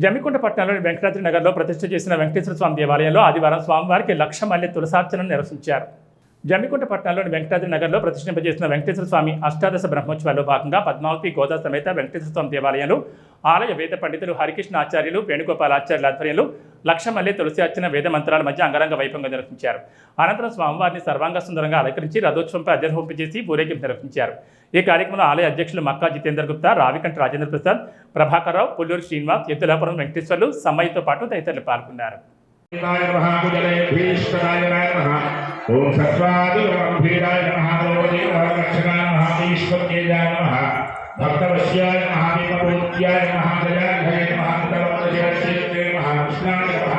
జమ్మికుంట పట్టణంలోని వెంకటాద్రి నగర్లో ప్రతిష్ఠ చేసిన వెంకటేశ్వర స్వామి దేవాలయంలో ఆదివారం స్వామివారికి 1,00,000 మల్లె తులసార్చనను నిర్వహించారు. జమ్మికుంట పట్టణంలోని వెంకటాద్రి నగర్లో ప్రతిష్ఠింపజేసిన వెంకటేశ్వర స్వామి అష్టాదశ బ్రహ్మోత్సవాల్లో భాగంగా పద్మావతి గోదా సమేత వెంకటేశ్వర స్వామి దేవాలయంలో ఆలయ వేద పండితులు హరికృష్ణ ఆచార్యులు వేణుగోపాల్ ఆచార్యుల ఆధ్వర్యంలో 1,00,000 మల్లె తులసి అర్చన వేద మంత్రాల మధ్య అంగరంగ వైభవంగా నిర్వహించారు. అనంతరం స్వామివారిని సర్వాంగ సుందరంగా అలంకరించి రథోత్సవంపై అధ్యహోంపజేసి ఊరేగింపు నిర్వహించారు. ఈ కార్యక్రమంలో ఆలయ అధ్యక్షులు మక్కా జితేందర్ గుప్తా, రావికంఠ రాజేంద్ర ప్రసాద్, ప్రభాకర్ రావు, పుల్లూరు శ్రీనివాస్, ఎద్దులాపురం వెంకటేశ్వర్లు, సమ్మయ్యతో పాటు తదితరులు పాల్గొన్నారు. ओम सत्वादि गंभीराय नमः देवदेव रक्षकाय नमः ईश्वरदेवाय नमः भक्तवश्याय नमः विमोक्त्याय नमः दयालये नमः तवजयश्रीते नमः कृष्णाय नमः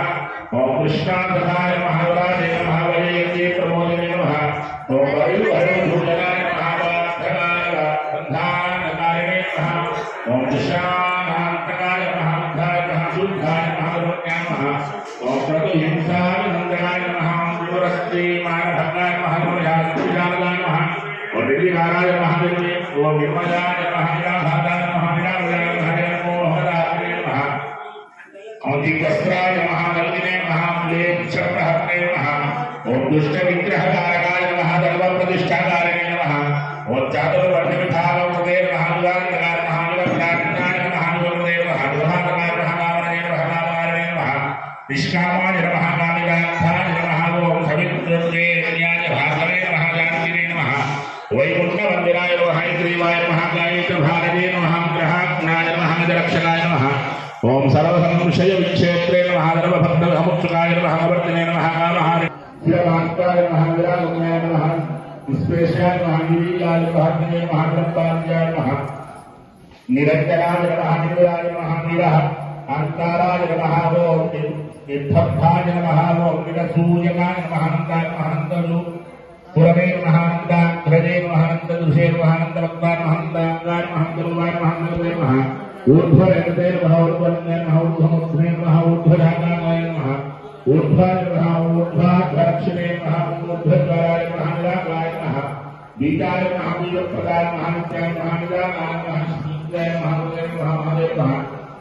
ओम कृष्णाय नमः वराय नमः वैद्य प्रमोदने नमः ओम वायुहरभूषणाय नमः वासनाय बन्धानकारिणे नमः ओम दिशानान्तकाय नमः बुद्धाय नमः शुद्धाय नमः लोक्याय नमः ओम प्रतिहिंसाय नन्दनाय नमः श्री मानभंगाय महादेवाय नमः और देवी नारायण महादेव ओम विमलाय महादेवाय महादेवाय मोहराय नमः ओम दिवस्त्राय महानलिने महाम्लेच्छप्रहरे नमः ओम दुष्ट विग्रहकारकाय नमः धर्म प्रतिष्ठाकारणे नमः ओम चातुर्वर्णविभागं हृदय महादेवाय महादेवाय महादेवाय महादेवाय महादेवाय नमः निष्कामाय नमः नामिकार्थाय वैकुंठ मंदिराय नमः ग्रीवाय नमः गायत्र भारते नमः ग्रहाग्नाय नमः रक्षकाय नमः ओम सर्वसंशय विक्षेत्रे नमः सर्वभक्तमुक्षकाय नमः वर्तने नमः कामहार शिवकांताय नमः विराजनाय नमः विश्वेशाय नमः गिरिलाय नमः नमः ब्रह्मांडाय नमः निरंजनाय नमः निराय नमः निरः अंतराय नमः ओम इत्थभाय नमः ओम विरसूयकाय नमः अंताय नमः अंतरु पुरमे महानंद ध्वजे महानंद दुषे महानंद वक्तार महानंद अंगार महानंद रूपाय महानंद नमः ऊर्ध्वरेते नमः ऊर्ध्वनंदे नमः ऊर्ध्वमुद्रे नमः ऊर्ध्वजाताय नमः ऊर्ध्वाय नमः ऊर्ध्वाक्षरे नमः ऊर्ध्वद्वाराय नमः निराकाय नमः बीजाय नमः बीजप्रदाय नमः नित्याय नमः निराकाय नमः श्रीजाय नमः महादेव नमः